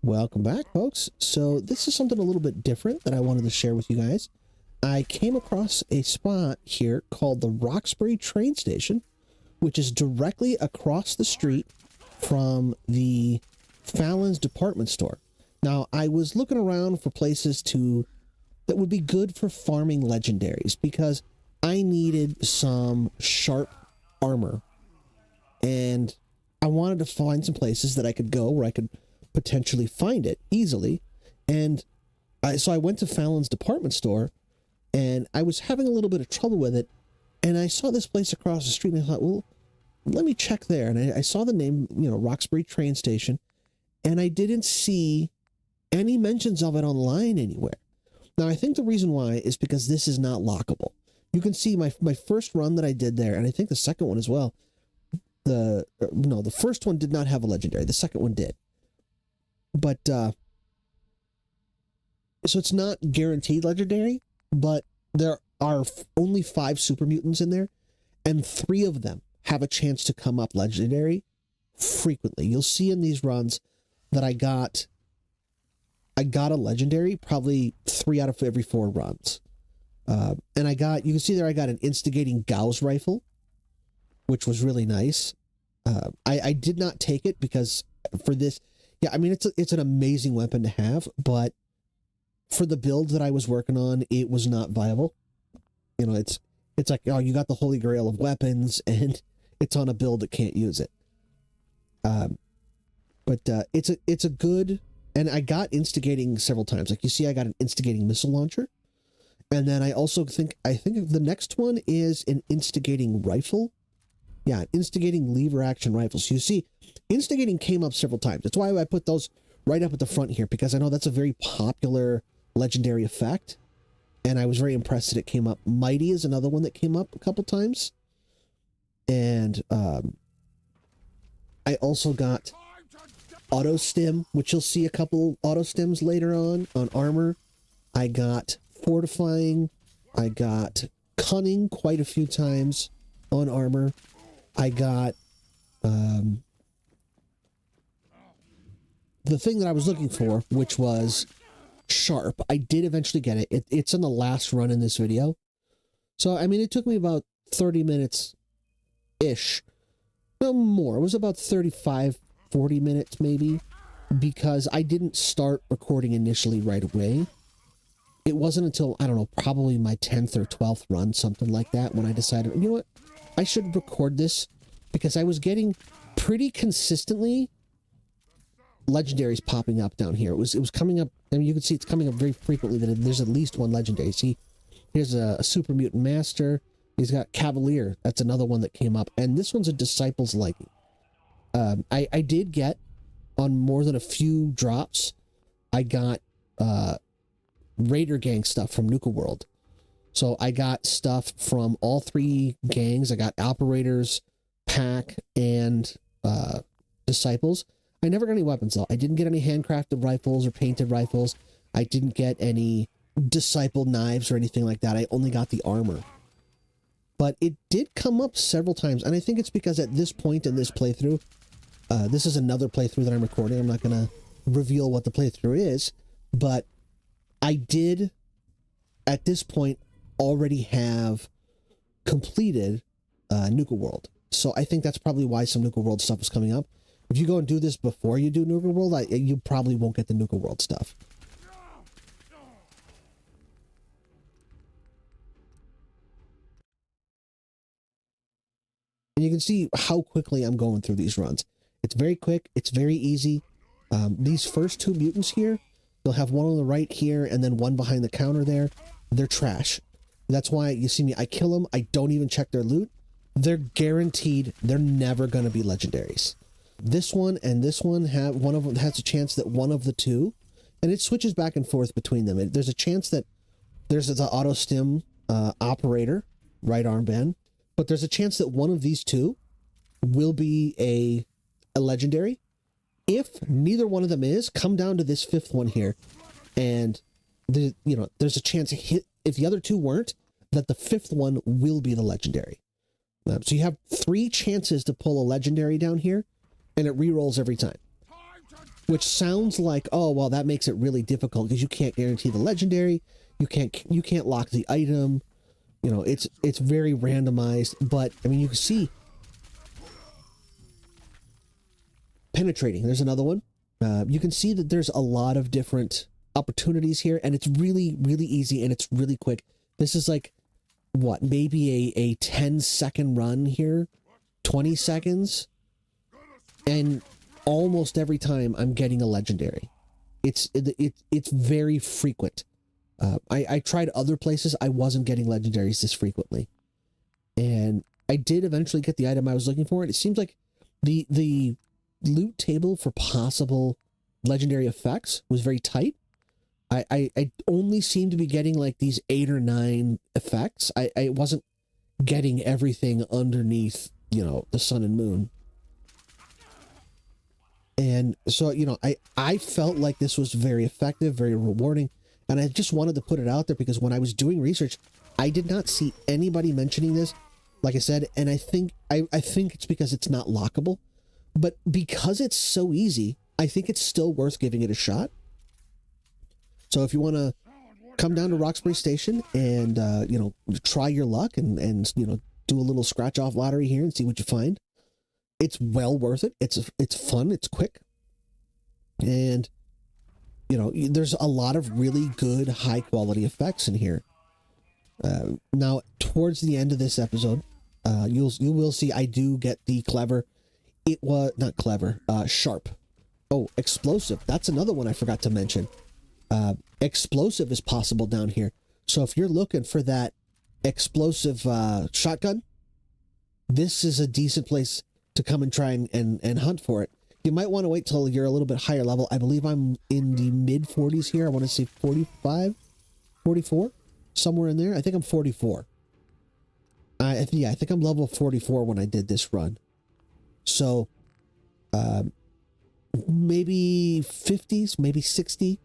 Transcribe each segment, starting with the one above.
Welcome back, folks. So this is something a little bit different that I wanted to share with you guys. I came across a spot here called the Roxbury train station, which is directly across the street from the Fallon's department store. Now, I was looking around for places that would be good for farming legendaries because I needed some sharp armor, and I wanted to find some places that I could go where I could potentially find it easily. And so I went to Fallon's department store, and I was having a little bit of trouble with it, and I saw this place across the street, and I thought, well, let me check there. And I saw the name, Roxbury train station, and I didn't see any mentions of it online anywhere. Now, I think the reason why is because this is not lockable. You can see my first run that I did there, and I think the second one as well. The first one did not have a legendary. The second one did. But, so it's not guaranteed legendary, but there are only 5 super mutants in there, and 3 of them have a chance to come up legendary frequently. You'll see in these runs that I got a legendary probably 3 out of every 4 runs. And you can see there I got an instigating Gauss rifle, which was really nice. I did not take it because for this, yeah, I mean, it's an amazing weapon to have, but for the build that I was working on, it was not viable. It's like, oh, you got the holy grail of weapons, and it's on a build that can't use it. But it's a good, and I got instigating several times. Like you see, I got an instigating missile launcher, and then I also think the next one is an instigating rifle. Yeah, an instigating lever action rifle. So you see, instigating came up several times. That's why I put those right up at the front here, because I know that's a very popular legendary effect, and I was very impressed that it came up. Mighty is another one that came up a couple times, and I also got auto stim, which you'll see a couple auto stims later on armor. I got fortifying. I got cunning quite a few times on armor. I got the thing that I was looking for, which was sharp. I did eventually get it. It's in the last run in this video. So, I mean, it took me about 30 minutes-ish. No more. It was about 35, 40 minutes maybe, because I didn't start recording initially right away. It wasn't until, I don't know, probably my 10th or 12th run, something like that, when I decided, you know what, I should record this, because I was getting pretty consistently legendaries popping up down here. It was coming up. I mean, you can see it's coming up very frequently that there's at least one legendary. See, here's a super mutant master. He's got Cavalier. That's another one that came up, and this one's a disciple's liking. I did get on more than a few drops. I got Raider gang stuff from Nuka World. So I got stuff from all 3 gangs. I got operators, pack, and disciples. I never got any weapons, though. I didn't get any handcrafted rifles or painted rifles. I didn't get any disciple knives or anything like that. I only got the armor. But it did come up several times, and I think it's because at this point in this playthrough, this is another playthrough that I'm recording. I'm not going to reveal what the playthrough is, but I did, at this point, already have completed Nuka World. So I think that's probably why some Nuka World stuff is coming up. If you go and do this before you do Nuka World, you probably won't get the Nuka World stuff. And you can see how quickly I'm going through these runs. It's very quick. It's very easy. These first 2 mutants here, you'll have one on the right here and then one behind the counter there. They're trash. That's why you see me, I kill them. I don't even check their loot. They're guaranteed. They're never going to be legendaries. This one and this one one of them has a chance that one of the 2, and it switches back and forth between them. There's a chance that there's the auto stim operator, right armband, but there's a chance that one of these 2 will be a legendary. If neither one of them is, come down to this 5th one here, and there's a chance if the other 2 weren't, that the 5th one will be the legendary. So you have 3 chances to pull a legendary down here, and it re-rolls every time. which sounds like, oh, well, that makes it really difficult because you can't guarantee the legendary. You can't lock the item. You know, it's very randomized, but I mean, you can see penetrating. There's another one. You can see that there's a lot of different opportunities here, and it's really, really easy, and it's really quick. This is like, what, maybe a 10-second run here, 20 seconds, and almost every time I'm getting a legendary. It's very frequent. I tried other places. I wasn't getting legendaries this frequently, and I did eventually get the item I was looking for. And it seems like the loot table for possible legendary effects was very tight. I only seemed to be getting like these 8 or 9 effects. I wasn't getting everything underneath, you know, the sun and moon. And so, you know, I felt like this was very effective, very rewarding. And I just wanted to put it out there because when I was doing research, I did not see anybody mentioning this, like I said, and I think it's because it's not lockable. But because it's so easy, I think it's still worth giving it a shot. So if you want to come down to Roxbury Station and, you know, try your luck and, you know, do a little scratch off lottery here and see what you find, it's well worth it. It's fun. It's quick. And, you know, there's a lot of really good high quality effects in here. Now, towards the end of this episode, you will see I do get the clever. It was not clever, sharp. Oh, explosive. That's another one I forgot to mention. Explosive is possible down here. So if you're looking for that explosive shotgun, this is a decent place to come and try and hunt for it. You might want to wait till you're a little bit higher level. I believe I'm in the mid 40s here. I want to say 45, 44, somewhere in there. I think I'm 44. Yeah, I think I'm level 44 when I did this run. So, maybe 50s, maybe 60.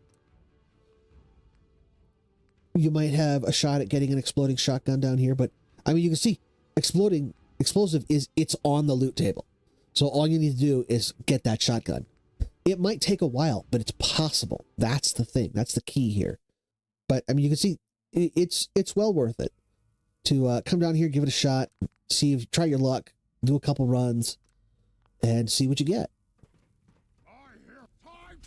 You might have a shot at getting an exploding shotgun down here, but I mean, you can see explosive it's on the loot table. So all you need to do is get that shotgun. It might take a while, but it's possible. That's the thing. That's the key here. But I mean, you can see it's well worth it to come down here, give it a shot, see if try your luck, do a couple runs, and see what you get.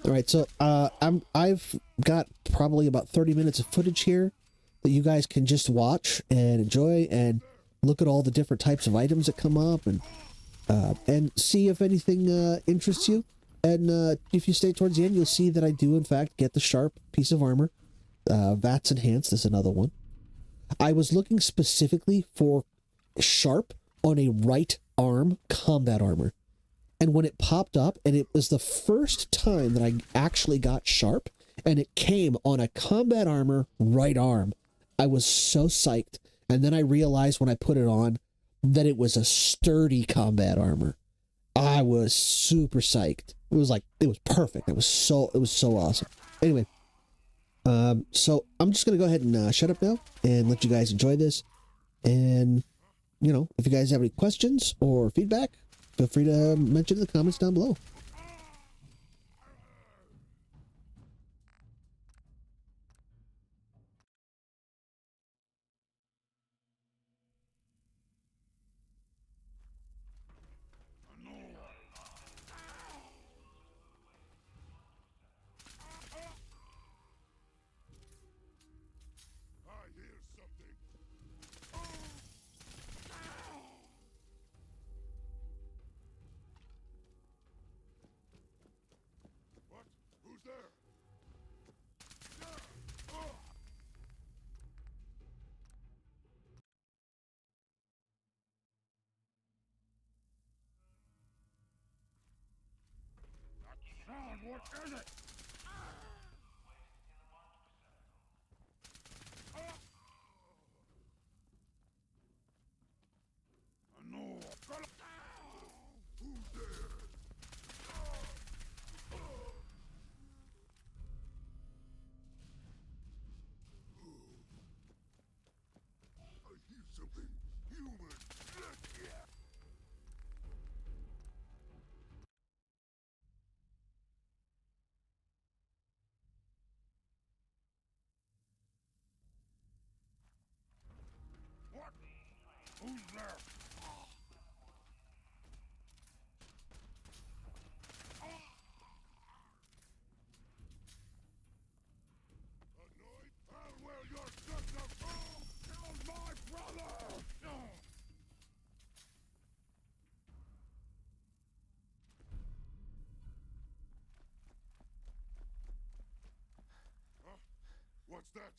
All right, so I've got probably about 30 minutes of footage here that you guys can just watch and enjoy and look at all the different types of items that come up and see if anything interests you. And if you stay towards the end, you'll see that I do in fact get the sharp piece of armor. Vats enhanced is another one. I was looking specifically for sharp on a right arm combat armor. And when it popped up, and it was the first time that I actually got sharp, and it came on a combat armor right arm, I was so psyched. And then I realized when I put it on that it was a sturdy combat armor. I was super psyched. It was perfect. It was so awesome. Anyway, so I'm just gonna go ahead and shut up now and let you guys enjoy this. And you know, if you guys have any questions or feedback, feel free to mention in the comments down below. What is it? No. Who's there? I hear something human. that?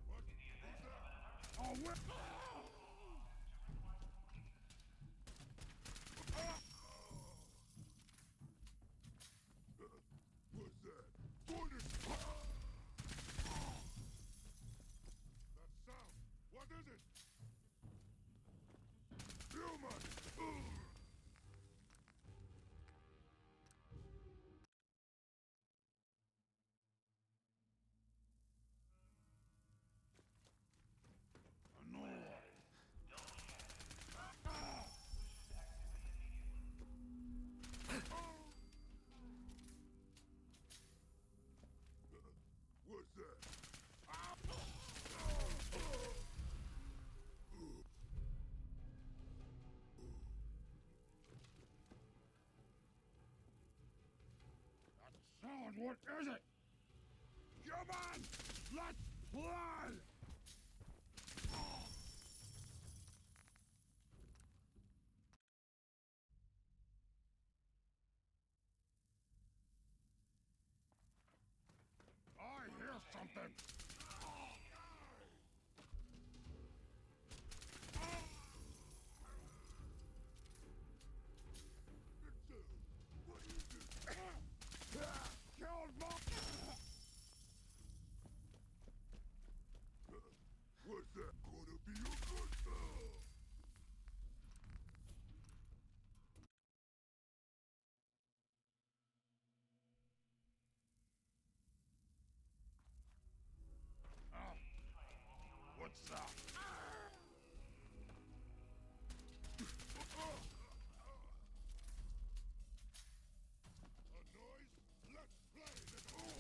What? Who's that? Oh, where? What's that? What is that sound? What is it? Human! No. What's that? That sound, what is it? Human! Let's play! I hear something! What is it? Killed my... What's that gonna be a good What's that? A noise? Let's play, little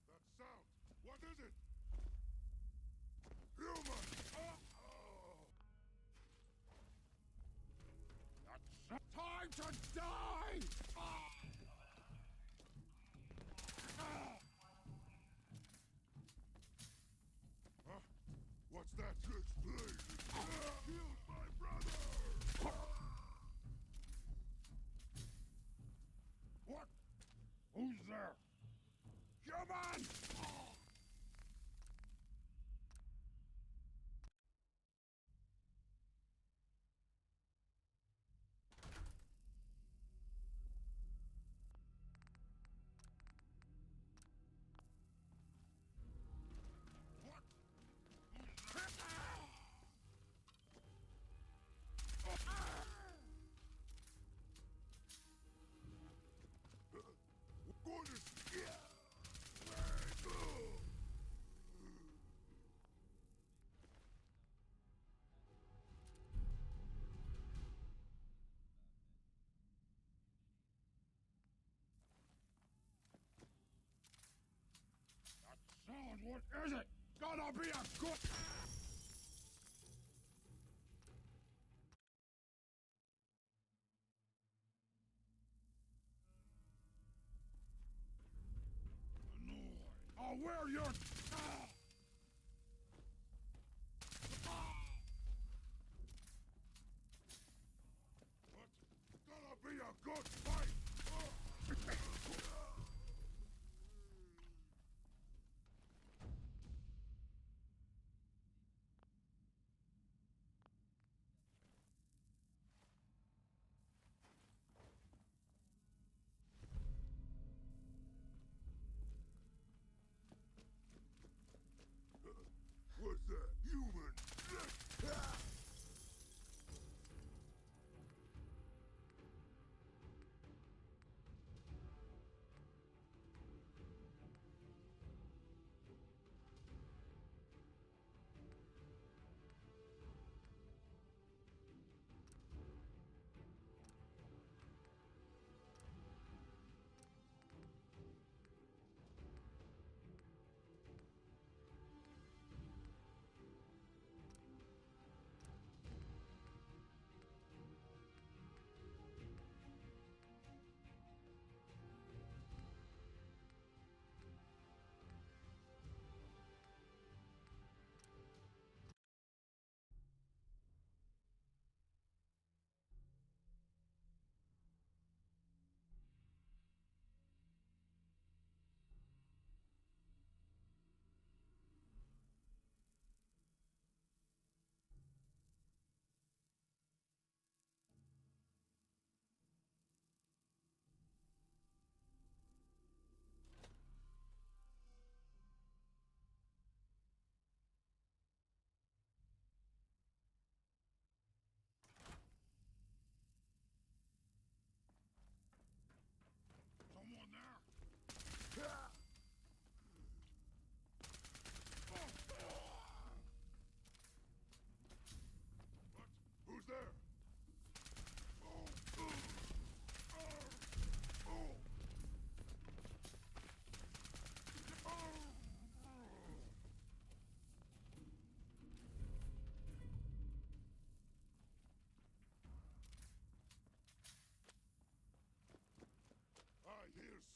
That sound! What is it? Human! That's time to die! Huh? What's that? Explain! Killed my brother! What? Who's there? Human! What? What is... That sound, what is it? Gonna be a good... I'll wear your... What? Gonna be a good fight!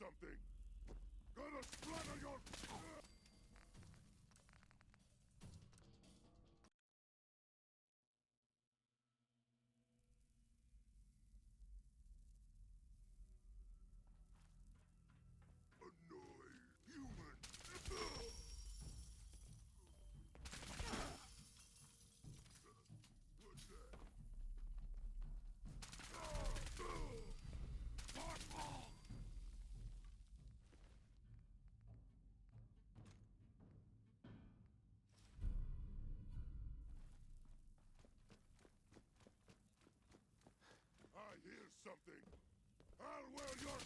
something. Gonna splatter your... Annoyed human. What's that? I hear something. I'll wear your...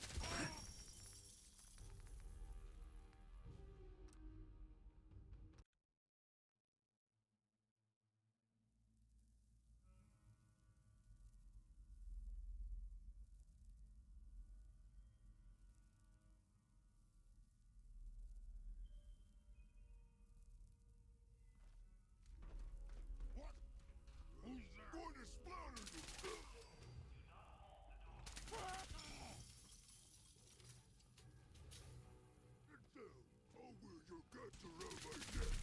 What? Who's there? Going to splatter you! Get down! I'll wear your guts around my neck!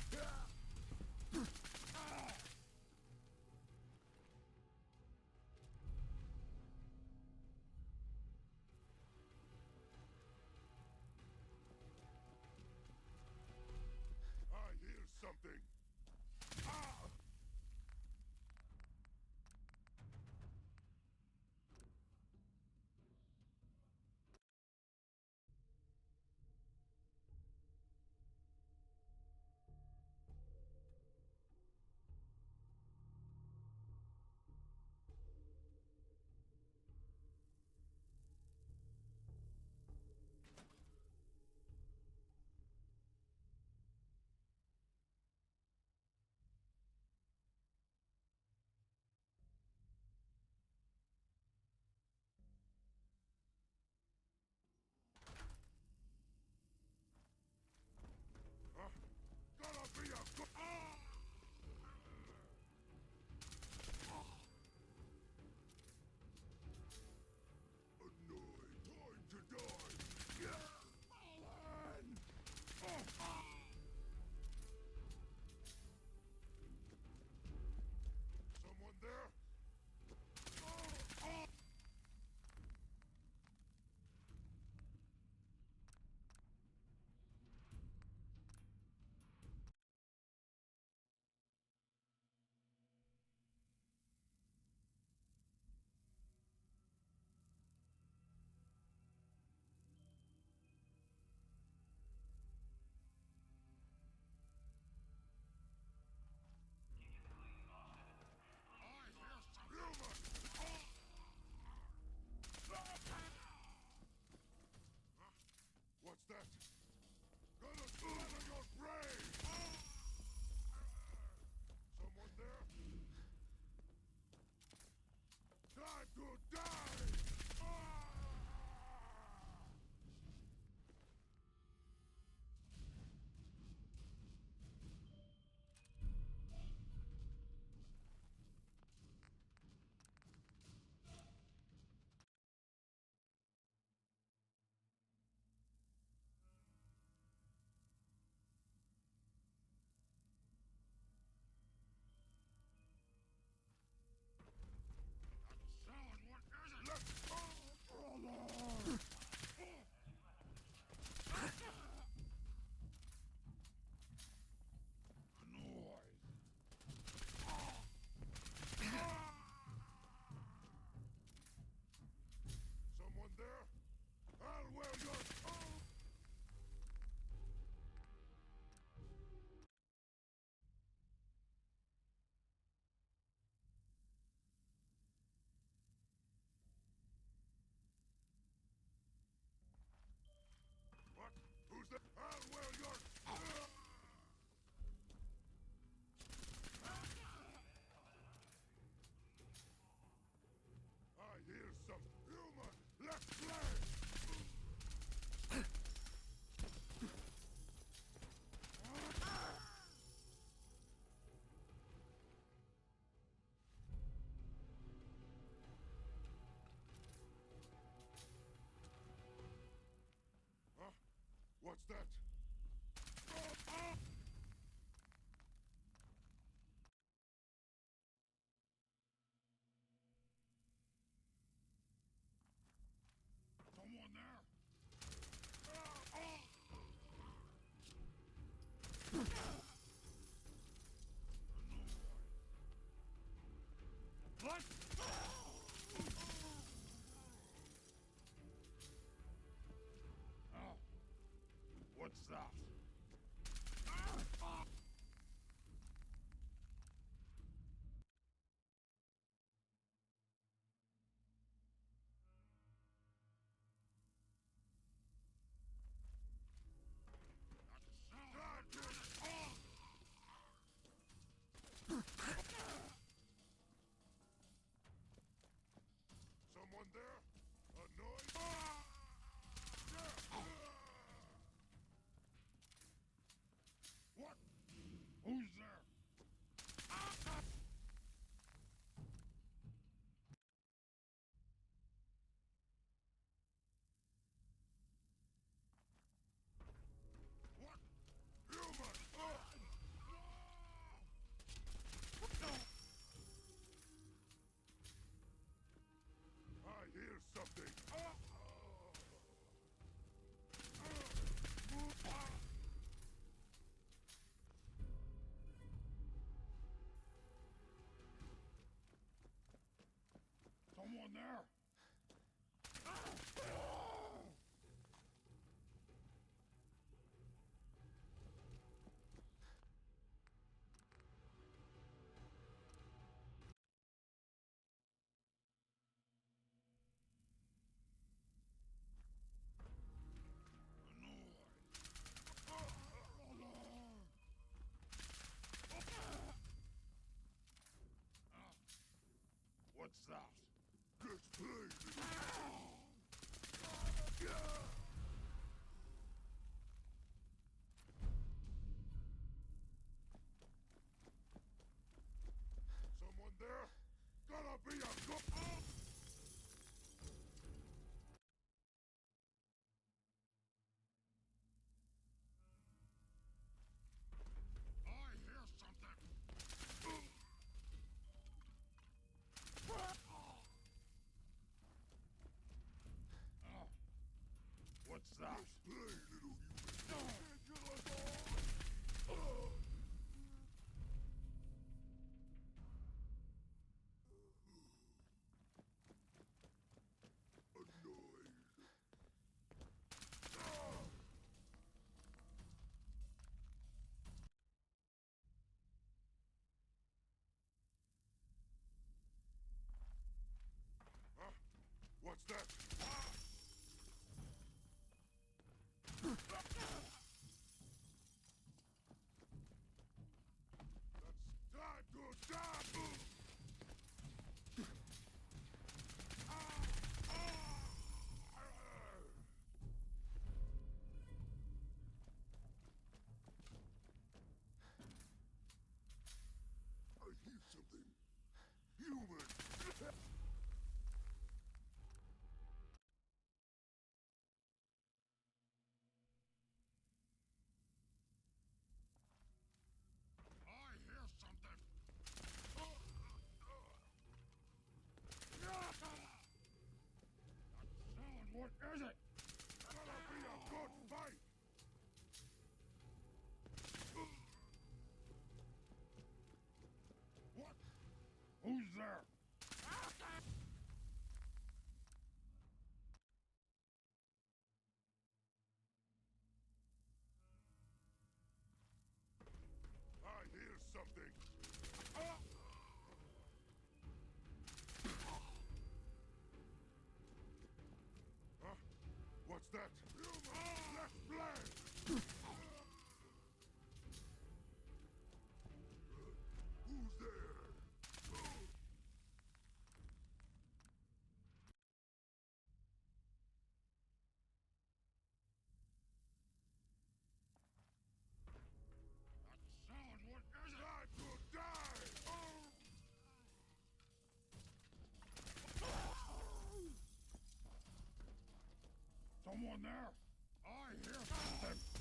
I hear something! Ah! What's that? Someone there? What? Oh. What's that? Someone there? A noise? What? Who's there? What? Human! I hear something. Someone there? What's that? Let's play. Someone there? Gotta be a good. I hear something. What's that? Let's play, little human. A noise. Huh? What's that? That's time to die! I hear something. Human! I hear something. That sound, what is it? Gotta be a good fight. What? Who's there? I hear something. Huh? What's that? Let's play! Who's there? That sound, what is it? Time to die! Someone there? I hear something.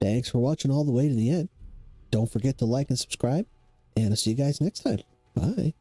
Thanks for watching all the way to the end. Don't forget to like and subscribe, and I'll see you guys next time. Bye.